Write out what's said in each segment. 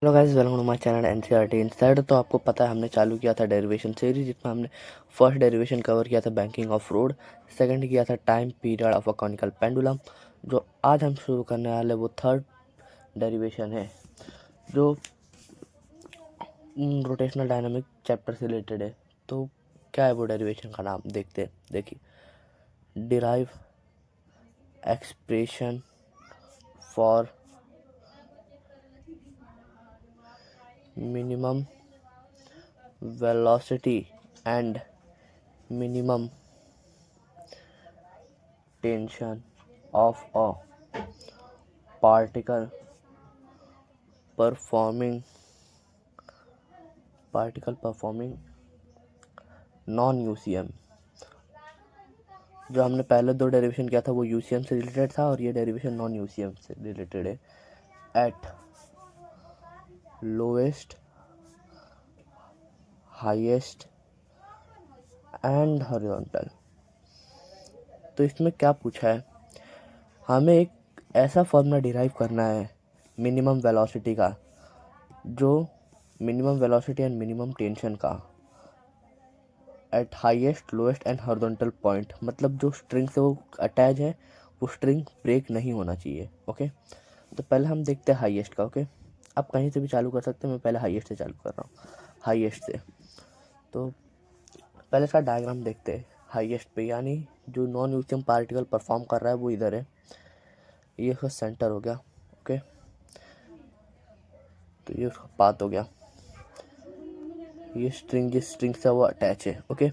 Hello guys, welcome to my channel NCERT inside. तो आपको पता है हमने चालू किया था डेरिवेशन सीरीज, जिसमें हमने फर्स्ट डेरिवेशन कवर किया था बैंकिंग ऑफ रोड, सेकंड किया था time period of a conical pendulum. जो आज हम शुरू करने वाले वो थर्ड डेरिवेशन है, जो रोटेशनल डायनामिक चैप्टर से रिलेटेड है। तो क्या है वो डेरिवेशन का नाम, देखिए derive expression for minimum velocity and minimum tension of a particle performing non UCM. जो हमने पहले दो डेरिवेशन किया था वो यूसीएम से रिलेटेड था, और ये डेरिवेशन नॉन यूसीएम से रिलेटेड है। Eight lowest, highest and horizontal. तो इसमें क्या पूछा है, हमें एक ऐसा फॉर्मूला डिराइव करना है मिनिमम वेलोसिटी का, जो minimum velocity and minimum tension का at highest, lowest and horizontal point. मतलब जो स्ट्रिंग से वो अटैच है वो स्ट्रिंग ब्रेक नहीं होना चाहिए। ओके, तो पहले हम देखते हैं हाईएस्ट का। ओके, आप कहीं से भी चालू कर सकते हैं, मैं पहले हाईएस्ट से चालू कर रहा हूँ, हाईएस्ट से। तो पहले इसका डायग्राम देखते हैं हाईएस्ट पे, यानी जो नॉन यूसीएम पार्टिकल परफॉर्म कर रहा है वो इधर है, ये उसका सेंटर हो गया। ओके, तो ये उसका पाथ हो गया, ये स्ट्रिंग जिस स्ट्रिंग से वो अटैच है। ओके,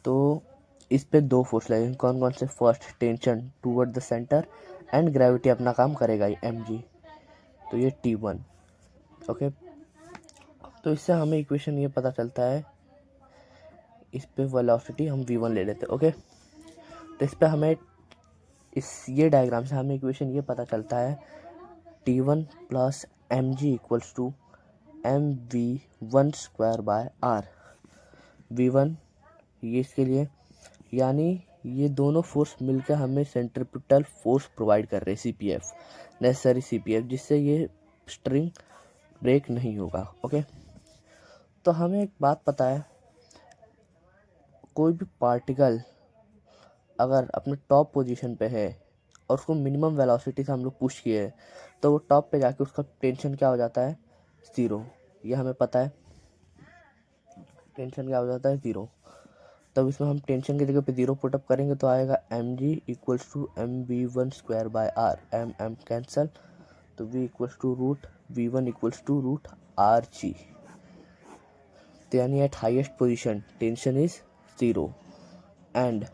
तो इस पे दो फोर्स लगेंगे, कौन कौन से? First tension toward the centre, and gravity अपना काम करेगा ये mg, तो ये T1। ओके, तो इससे हमें इक्वेशन ये पता चलता है, इस पे वेलोसिटी हम v1 ले लेते हैं। ओके, तो इस पे हमें ये डायग्राम से हमें इक्वेशन ये पता चलता है T1 plus mg equals to mv1 square by r। v1 ये इसके लिए, यानी ये दोनों फोर्स मिलकर हमें सेंट्रीपिटल फोर्स प्रोवाइड कर रहे हैं, CPF, नेसेसरी CPF, जिससे ये स्ट्रिंग ब्रेक नहीं होगा। ओके, तो हमें एक बात पता है, कोई भी पार्टिकल अगर अपने टॉप पोजीशन पे है और उसको मिनिमम वेलोसिटी से हम लोग पुश किए, तो वो टॉप पे जाके उसका टेंशन क्या हो जाता है? 0। ये हमें पता है, टेंशन क्या हो जाता है? 0। तब इसमें हम टेंशन की जगह पे 0 पुटअप करेंगे तो आएगा mg equals to mv1 square by r। m cancel, तो v equals to root v1 equals to root rg। तो यानी at highest position tension is 0 and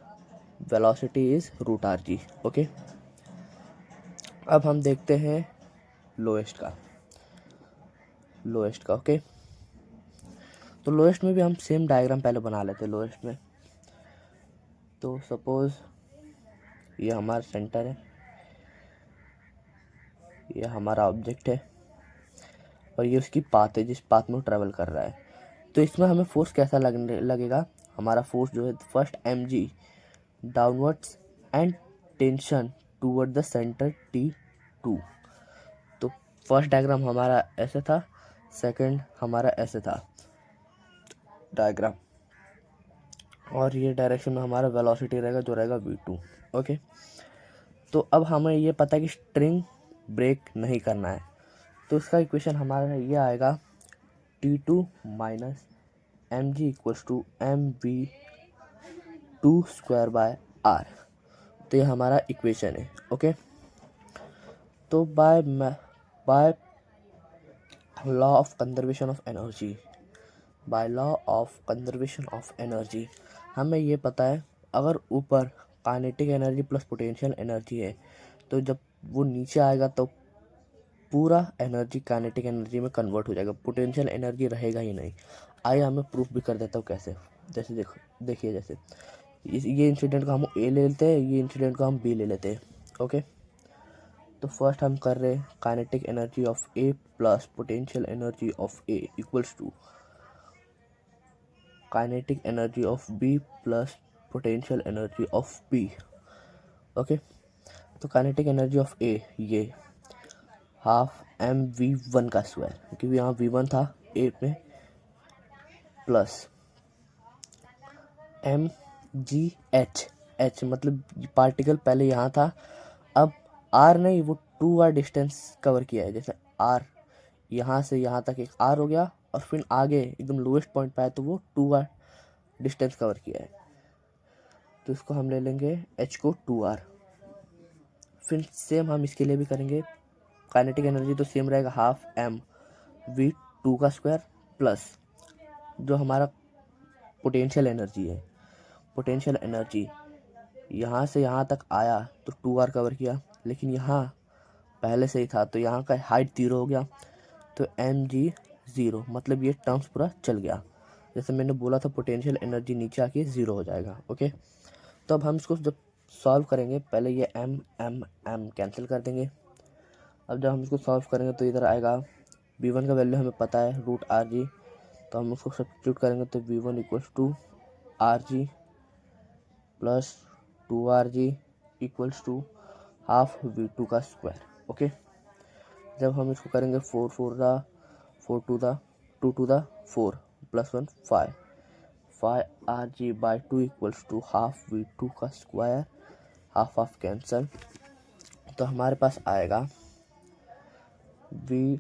velocity is root rg। Okay, अब हम देखते हैं लोएस्ट का। ओके, तो lowest में भी हम सेम डायग्राम पहले बना लेते हैं। लोएस्ट में तो सपोज ये हमारा सेंटर है, ये हमारा ऑब्जेक्ट है, और ये उसकी पाथ है जिस पाथ में वो ट्रैवल कर रहा है। तो इसमें हमें फोर्स कैसा लगेगा? हमारा फोर्स जो है, first mg downwards and tension toward the centre T2। तो फर्स्ट डायग्राम हमारा ऐसे था, सेकंड हमारा ऐसे था डायग्राम, और ये डायरेक्शन में हमारा वेलोसिटी रहेगा जो रहेगा v2। ओके, तो अब हमें ये पता है कि स्ट्रिंग ब्रेक नहीं करना है, तो इसका इक्वेशन हमारा ये आएगा T2 minus mg equals to mv2 square by r। तो ये हमारा इक्वेशन है। ओके, तो by law of conservation of energy, हमें ये पता है, अगर ऊपर kinetic energy plus potential energy है, तो जब वो नीचे आएगा तो पूरा एनर्जी काइनेटिक एनर्जी में कन्वर्ट हो जाएगा, पोटेंशियल एनर्जी रहेगा ही नहीं। आइए हमें प्रूफ भी कर देता हूँ कैसे। जैसे देखिए, जैसे ये इंसिडेंट को हम ए ले लेते हैं, ये इंसिडेंट को हम बी ले लेते हैं। ओके, तो फर्स्ट हम कर रहे हैं kinetic energy of A plus potential energy of A equals to kinetic energy of B plus potential energy of B. Okay, तो काइनेटिक एनर्जी ऑफ ए ये हाफ एम वी वन का square, क्योंकि यहाँ v one था A में, plus m g h, h मतलब particle पहले यहाँ था, अब आर नहीं, वो 2r डिस्टेंस कवर किया है। जैसे आर यहाँ से यहाँ तक एक आर हो गया, और फिर आगे एकदम लोएस्ट पॉइंट पे आया तो वो 2r डिस्टेंस कवर किया है, तो इसको हम ले लेंगे h को 2r। फिर सेम हम इसके लिए भी करेंगे। काइनेटिक एनर्जी तो सेम रहेगा, हाफ एम वी टू का स्क्वायर, प्लस जो हमारा पोटेंशियल एनर्जी है, पोटेंशियल एनर्जी यहाँ से यहाँ तक आया तो 2r कवर किया, लेकिन यहाँ पहले से ही था तो यहाँ का हाइट 0 हो गया, तो एम जी 0, मतलब ये टर्म्स पूरा चल गया। जैसे मैंने बोला था पोटेंशियल एनर्जी नीचे आके 0 हो जाएगा। ओके, तो अब हम इसको जब सॉल्व करेंगे, पहले ये एम एम एम कैंसिल कर देंगे। अब जब हम इसको सॉल्व करेंगे तो इधर आएगा वी वन का वैल्यू हमें पता है रूट आर जी, तो हम उसको सब्स्टिट्यूट करेंगे तो v one equals to r g plus 2rg equals to half v two का स्क्वायर। ओके, जब हम इसको करेंगे 4 to the 4 plus 1 5 5rg by 2 equals to half v two का स्क्वायर, हाफ ऑफ कैंसल, तो हमारे पास आएगा v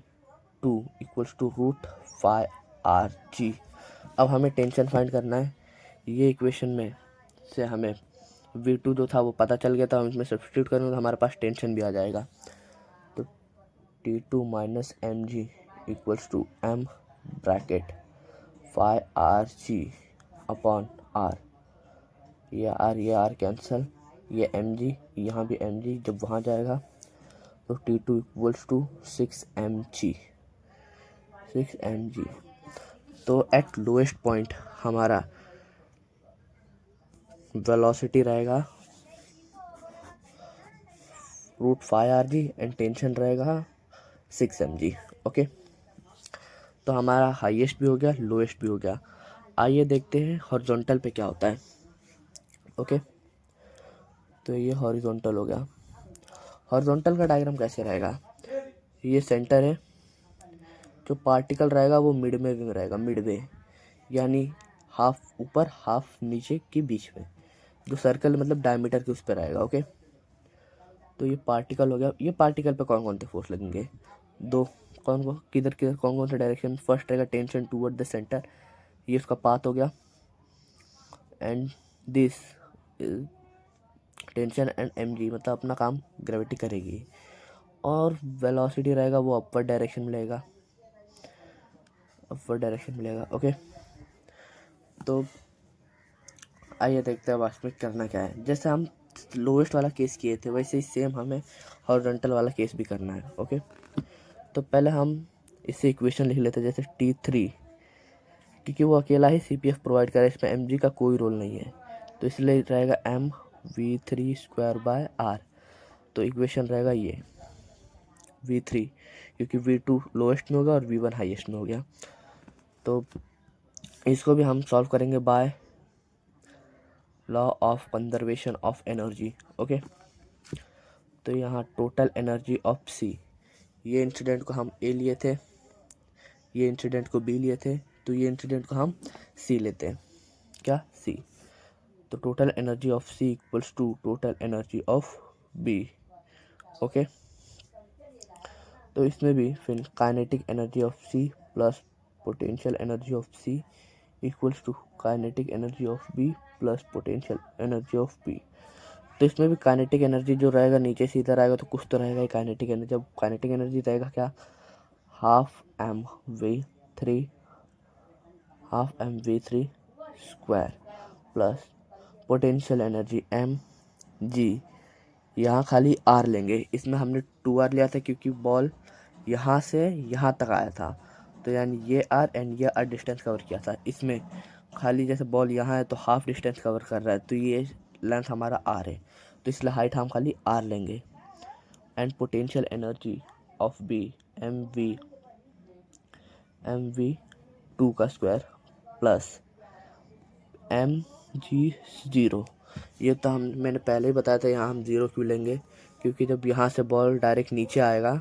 two equals to root 5rg। अब हमें टेंशन फाइंड करना है। ये इक्वेशन में से हमें V2 जो था वो पता चल गया था, हम इसमें सब्स्टिट्यूट करेंगे तो हमारे पास टेंशन भी आ जाएगा। तो T2 minus m g equals to m bracket 5rg upon r, ये आर कैंसल, ये एम जी, यहाँ भी एम जी, जब वहाँ जाएगा तो T2 इक्वल्स टू 6mg। तो एट लोएस्ट पॉइंट हमारा वेलोसिटी रहेगा रूट 5rg एंड टेंशन रहेगा 6mg। ओके, तो हमारा हाईएस्ट भी हो गया, लोएस्ट भी हो गया। आइए देखते हैं हॉरिजॉन्टल पे क्या होता है। ओके, तो ये हॉरिजॉन्टल हो गया। हॉरिजॉन्टल का डायग्राम कैसे रहेगा, ये सेंटर है, जो पार्टिकल रहेगा वो मिड में रहेगा, मिडवे यानी हाफ ऊपर हाफ नीचे के बीच में, जो सर्कल मतलब डायमीटर के उस पर रहेगा। ओके, तो ये पार्टिकल हो गया। ये पार्टिकल पे कौन कौन से फोर्स लगेंगे, दो, कौन कौन किधर किधर कौन कौन से डायरेक्शन, फर्स्ट रहेगा टेंशन टूवर्ड द सेंटर, ये उसका पाथ हो गया, and this tension and m g, मतलब अपना काम ग्रेविटी करेगी, और वेलोसिटी रहेगा वो अपवर्ड डायरेक्शन मिलेगा, अपवर्ड डायरेक्शन मिलेगा। ओके, तो आइए देखते हैं वास्तव में करना क्या है। जैसे हम लोएस्ट वाला केस किए थे वैसे ही सेम हमें हॉरिजॉन्टल वाला केस भी करना है। ओके, तो पहले हम इससे इक्वेशन लिख लेते हैं, जैसे T3, क्योंकि वो अकेला ही CPF प्रोवाइड करे, इसमें mg का कोई रोल नहीं है, तो इसलिए रहेगा m v three square by r. तो इक्वेशन रहेगा ये V3, क्योंकि V2 लोएस्ट में होगा और V1 हाईएस्ट में हो गया। तो इसको भी हम सॉल्व करेंगे bye law of conservation of energy. Okay, तो यहाँ टोटल एनर्जी ऑफ C, ये इंसिडेंट को हम A लिए थे, ये इंसिडेंट को B लिए थे, तो ये इंसिडेंट को हम C लेते हैं, क्या C। तो total energy of C equals to total energy of B। Okay, तो इसमें भी फिर kinetic energy of C plus potential energy of C equals to kinetic energy of B plus potential energy of B। तो इसमें भी kinetic energy जो रहेगा नीचे से इधर आएगा तो कुछ तो रहेगा ही काइनेटिक एनर्जी। जब काइनेटिक एनर्जी रहेगा क्या, half m v three square plus potential energy m g, यहाँ खाली आर लेंगे, इसमें हमने 2r लिया था क्योंकि बॉल यहाँ से यहाँ तक आया था, तो यानी ये आर एंड ये आर डिस्टेंस कवर किया था। इसमें खाली जैसे बॉल यहाँ है तो हाफ डिस्टेंस कवर कर रहा है, तो ये लेंथ हमारा आर है, तो इसलिए हाइट हम खाली आर लेंगे। And potential energy of B m v two का स्क्वायर प्लस एम जी 0। ये तो मैंने पहले ही बताया था, यहाँ हम 0 क्यों लेंगे, क्योंकि जब यहाँ से बॉल डायरेक्ट नीचे आएगा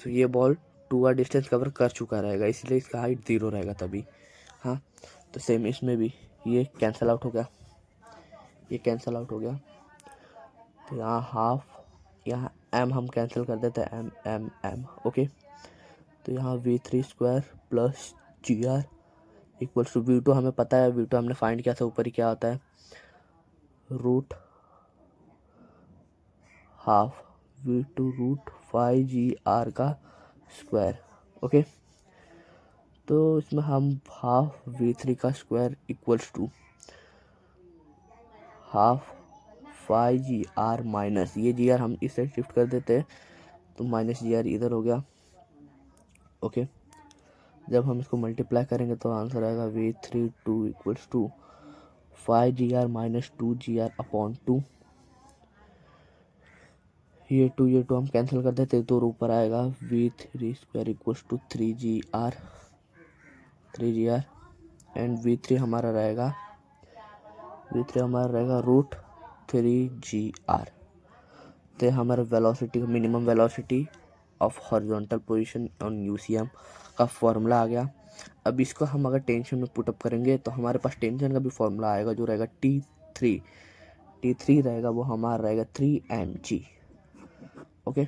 तो ये बॉल 2r डिस्टेंस कवर कर चुका रहेगा, इसलिए इसका हाइट 0 रहेगा तभी। हाँ, तो सेम इसमें भी ये कैंसिल आउट हो गया, ये कैंसिल आउट हो गया। तो यहाँ हाफ, यहाँ m हम कैंसिल कर देते हैं, m। ओके, तो यहाँ v3 square plus GR equals to v2 हमें पता है, v2 हमने फाइंड किया था, ऊपर ही क्या होता है, root half v2 root 5GR का स्क्वायर। ओके, तो इसमें हम हाफ v3 का square equals to half 5GR minus ये GR हम इस साइड शिफ्ट कर देते हैं, तो माइनस GR इधर हो गया। ओके, जब हम इसको मल्टीप्लाई करेंगे तो आंसर आएगा v3 2 equals to 5GR minus 2GR upon 2। ये टू हम कैंसिल कर देते तो ऊपर आएगा v3 square equals to 3GR and v3 हमारा रहेगा रूट 3GR। तो हमारा velocity, minimum velocity of horizontal position on UCM का फॉर्मूला आ गया। अब इसको हम अगर टेंशन में पुटअप करेंगे तो हमारे पास टेंशन का भी फॉर्मूला आएगा, जो रहेगा T3 रहेगा, वो हमारा रहेगा 3mg। ओके,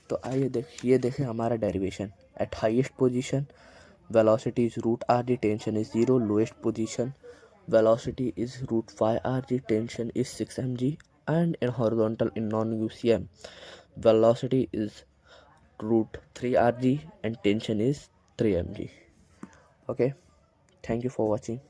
तो आइए ये देखें हमारा derivation. Eight highest position velocity is root rg, tension is 0. Lowest position velocity is root 5rg, tension is 6mg. And in horizontal, in non-UCM, velocity is root 3rg and tension is 3mg. Okay, thank you for watching.